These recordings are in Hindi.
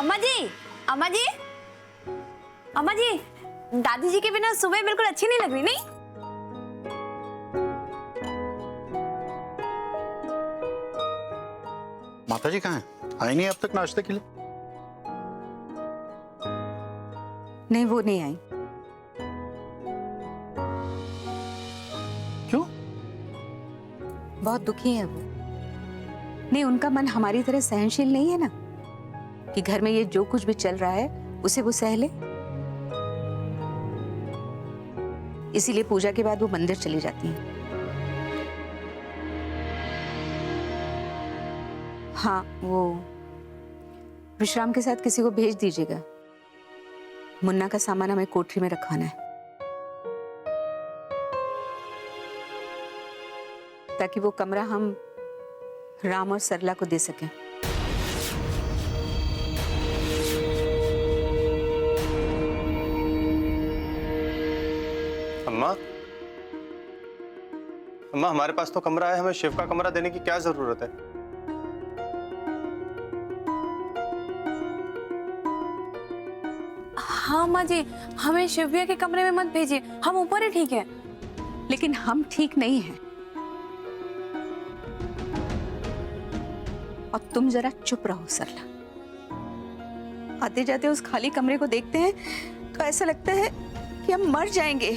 अम्मा जी, अम्मा जी, अम्मा जी, दादी जी के बिना सुबह बिल्कुल अच्छी नहीं लग रही, नहीं? माता जी कहाँ हैं? आई नहीं अब तक नाश्ते के लिए? नहीं, वो नहीं आई। क्यों? बहुत दुखी है वो। नहीं, उनका मन हमारी तरह सहनशील नहीं है ना, कि घर में ये जो कुछ भी चल रहा है उसे वो सह ले। इसीलिए पूजा के बाद वो मंदिर चली जाती हैं। हाँ, वो विश्राम के साथ किसी को भेज दीजिएगा। मुन्ना का सामान हमें कोठरी में रखवाना है, ताकि वो कमरा हम राम और सरला को दे सकें। अम्मा, अम्मा हमारे पास तो कमरा है, हमें शिव का कमरा देने की क्या जरूरत है? हाँ अम्मा जी, हमें शिव भैया के कमरे में मत भेजिए, हम ऊपर ही ठीक है। लेकिन हम ठीक नहीं हैं। और तुम जरा चुप रहो सरला। आते जाते उस खाली कमरे को देखते हैं तो ऐसा लगता है कि हम मर जाएंगे।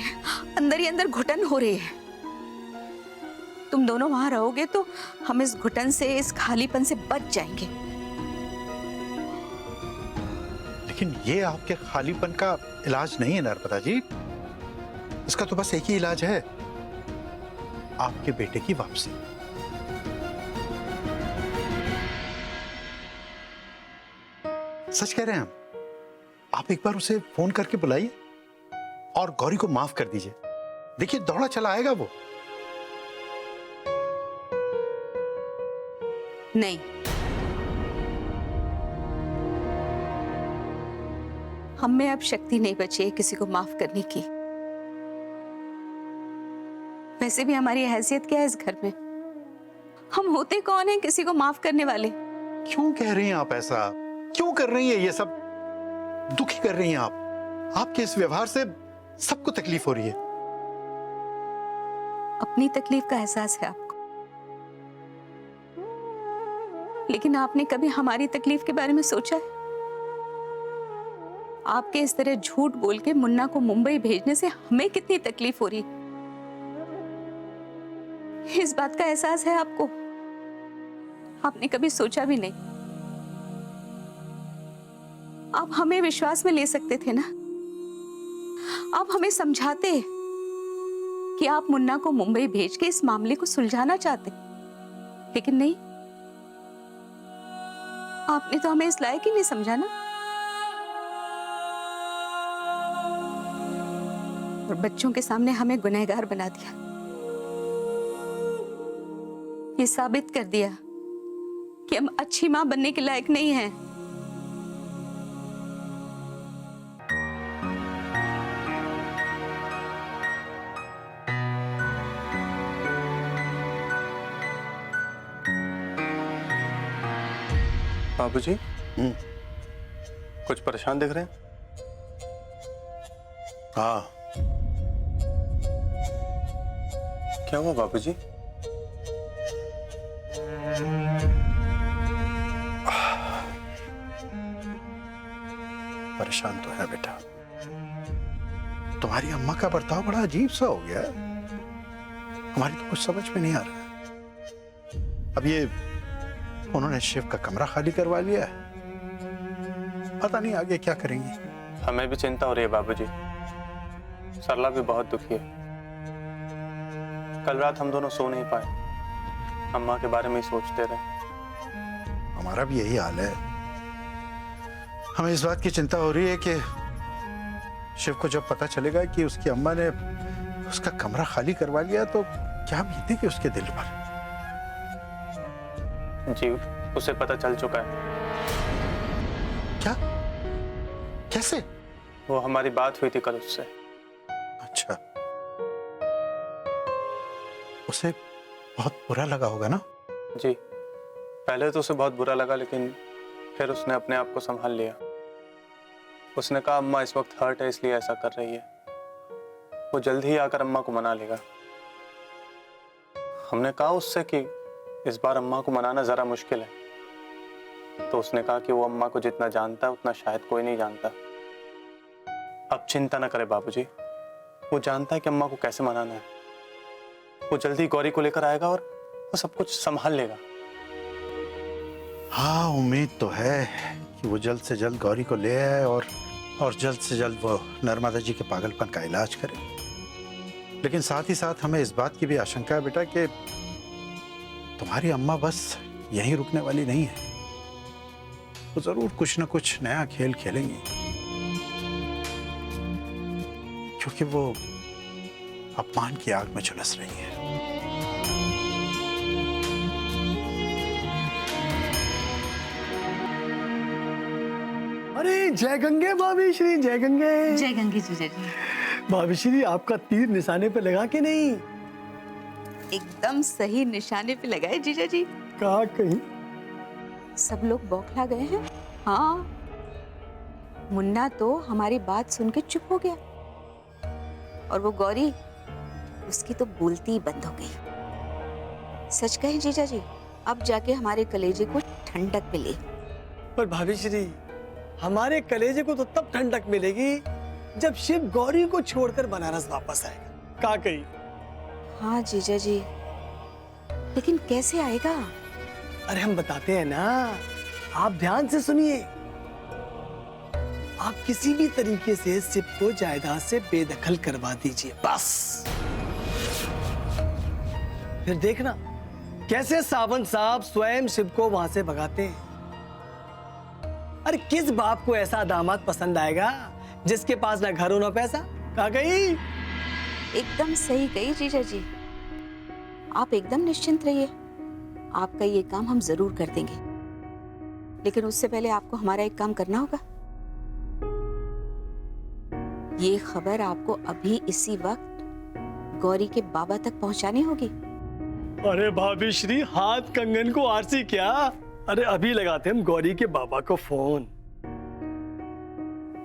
अंदर ही अंदर घुटन हो रही है। तुम दोनों वहां रहोगे तो हम इस घुटन से, इस खालीपन से बच जाएंगे। लेकिन ये आपके खालीपन का इलाज नहीं है नर्मदा जी। इसका तो बस एक ही इलाज है, आपके बेटे की वापसी। सच कह रहे हैं हम। आप एक बार उसे फोन करके बुलाइए और गौरी को माफ कर दीजिए। देखिए दौड़ा चला आएगा वो। नहीं, हम में अब शक्ति नहीं बची है किसी को माफ करने की। वैसे भी हमारी हैसियत क्या है इस घर में? हम होते कौन हैं किसी को माफ करने वाले? क्यों कह रही हैं आप ऐसा? क्यों कर रही हैं ये सब? दुखी कर रही हैं आप। आपके इस व्यवहार से सबको तकलीफ हो रही है। अपनी तकलीफ का एहसास है आपको, लेकिन आपने कभी हमारी तकलीफ के बारे में सोचा है? आपके इस तरह झूठ बोल के मुन्ना को मुंबई भेजने से हमें कितनी तकलीफ हो रही है, इस बात का एहसास है आपको? आपने कभी सोचा भी नहीं। आप हमें विश्वास में ले सकते थे ना। आप हमें समझाते कि आप मुन्ना को मुंबई भेज के इस मामले को सुलझाना चाहते, लेकिन नहीं, आपने तो हमें इस लायक ही नहीं समझा ना। और बच्चों के सामने हमें गुनहगार बना दिया। ये साबित कर दिया कि हम अच्छी मां बनने के लायक नहीं हैं। बाबूजी, कुछ परेशान दिख रहे हैं? हाँ। क्या हुआ बाबूजी? परेशान तो है बेटा। तुम्हारी अम्मा का बर्ताव बड़ा अजीब सा हो गया है। हमारी तो कुछ समझ में नहीं आ रहा है। अब ये उन्होंने शिव का कमरा खाली करवा लिया है, पता नहीं आगे क्या करेंगे। हमें भी चिंता हो रही है बाबूजी। सरला भी बहुत दुखी है। कल रात हम दोनों सो नहीं पाए, अम्मा के बारे में ही सोचते रहे। हमारा भी यही हाल है। हमें इस बात की चिंता हो रही है कि शिव को जब पता चलेगा कि उसकी अम्मा ने उसका कमरा खाली करवा लिया तो क्या बीतेगी उसके दिल पर। जी, उसे पता चल चुका है। क्या? कैसे? वो हमारी बात हुई थी कल उससे। अच्छा, उसे बहुत बुरा लगा होगा ना? जी, पहले तो उसे बहुत बुरा लगा, लेकिन फिर उसने अपने आप को संभाल लिया। उसने कहा अम्मा इस वक्त हर्ट है इसलिए ऐसा कर रही है, वो जल्द ही आकर अम्मा को मना लेगा। हमने कहा उससे कि इस बार अम्मा को मनाना जरा मुश्किल है, तो उसने कहा कि वो अम्मा को जितना जानता है उतना शायद कोई नहीं जानता। अब चिंता न करे बाबूजी, वो जानता है कि अम्मा को कैसे मनाना है। वो जल्दी गौरी को लेकर आएगा और वो सब कुछ संभाल लेगा। हाँ, उम्मीद तो है कि वो जल्द से जल्द गौरी को ले आए और जल्द से जल्द वो नर्मदा जी के पागलपन का इलाज करे। लेकिन साथ ही साथ हमें इस बात की भी आशंका है बेटा कि तुम्हारी अम्मा बस यहीं रुकने वाली नहीं है। वो जरूर कुछ न कुछ नया खेल खेलेंगी, क्योंकि वो अपमान की आग में झुलस रही है। अरे जय गंगे भाभी श्री, जय गंगे। जय गंगे जीजा जी। भाभी श्री, आपका तीर निशाने पे लगा कि नहीं? एकदम सही निशाने पे लगाए जीजा जी। कहा कहीं सब लोग बौखला गए हैं। हाँ, मुन्ना तो हमारी बात सुन के चुप हो गया, और वो गौरी, उसकी तो बोलती ही बंद हो गई। सच कहें जीजा जी, अब जाके हमारे कलेजे को ठंडक मिली। पर भाभी श्री, हमारे कलेजे को तो तब ठंडक मिलेगी जब शिव गौरी को छोड़कर बनारस वापस आएगा। कहा कहीं हाँ जीजा जी, लेकिन कैसे आएगा? अरे हम बताते हैं ना, आप ध्यान से सुनिए। आप किसी भी तरीके से शिव को जायदाद से बेदखल करवा दीजिए बस। फिर देखना कैसे सावंत साहब स्वयं शिव को वहां से भगाते हैं। अरे किस बाप को ऐसा दामाद पसंद आएगा जिसके पास ना घर हो ना पैसा? कहा गई? एकदम सही कही जीजा जी। आप एकदम निश्चिंत रहिए, आपका ये काम हम जरूर कर देंगे। लेकिन उससे पहले आपको हमारा एक काम करना होगा। ये खबर आपको अभी इसी वक्त गौरी के बाबा तक पहुंचानी होगी। अरे भाभी श्री, हाथ कंगन को आरसी क्या? अरे अभी लगाते हम गौरी के बाबा को फोन।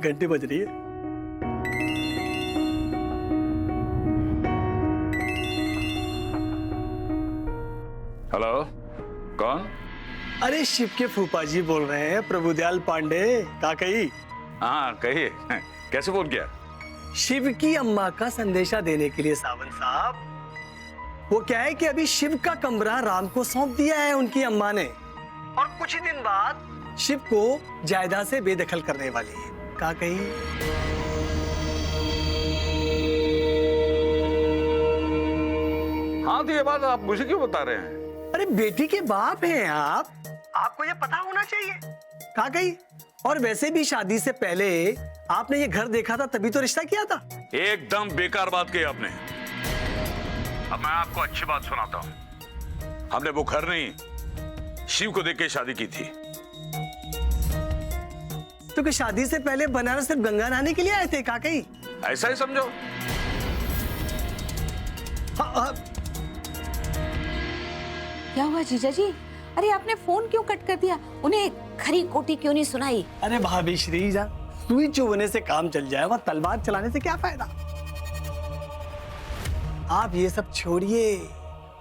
घंटी बज रही है। हेलो, कौन? अरे शिव के फूफा जी बोल रहे हैं, प्रभुदयाल पांडे। काकई, हाँ कहिए, कैसे फोन किया? शिव की अम्मा का संदेशा देने के लिए सावंत साहब। वो क्या है कि अभी शिव का कमरा राम को सौंप दिया है उनकी अम्मा ने, और कुछ ही दिन बाद शिव को जायदाद से बेदखल करने वाली है। कहा कहीं हाँ तो ये बात आप मुझे क्यों बता रहे हैं? अरे बेटी के बाप हैं आप, आपको ये पता होना चाहिए। कहा कहीं, और वैसे भी शादी से पहले आपने ये घर देखा था, तभी तो रिश्ता किया था। एकदम बेकार बात कही आपने। अब मैं आपको अच्छी बात सुनाता हूँ। हमने वो घर नहीं, शिव को देख के शादी की थी। तो कि शादी से पहले बनारस सिर्फ गंगा नहाने के लिए आए थे? कहा कहीं ऐसा ही समझो। हाँ, क्या हुआ जीजा जी? अरे आपने फोन क्यों कट कर दिया? उन्हें खरी कोटी क्यों नहीं सुनाई? अरे भाभी श्री जा, सुई चुभने से काम चल जाए, वह तलवार चलाने से क्या फायदा? आप ये सब छोड़िए,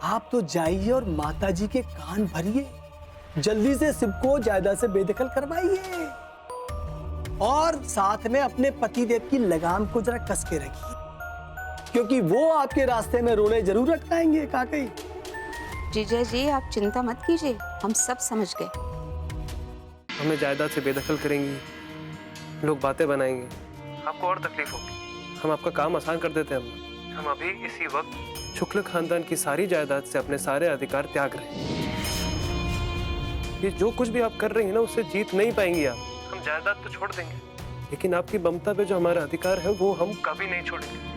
आप तो जाइए और माता जी के कान भरिए। जल्दी से शिव को जायदाद से बेदखल करवाइए, और साथ में अपने पतिदेव की लगाम को जरा कस के रखिए, क्योंकि वो आपके रास्ते में रोले जरूर अटकाएंगे। काकई, जीजा जी आप चिंता मत कीजिए, हम सब समझ गए। हमें जायदाद से बेदखल करेंगी, लोग बातें बनाएंगे, आपको और तकलीफ होगी। हम आपका काम आसान कर देते हैं। हम अभी इसी वक्त शुक्ल खानदान की सारी जायदाद से अपने सारे अधिकार त्याग रहे हैं। ये जो कुछ भी आप कर रही हैं ना, उससे जीत नहीं पाएंगी आप। हम जायदाद तो छोड़ देंगे, लेकिन आपकी ममता पे जो हमारा अधिकार है वो हम कभी नहीं छोड़ेंगे।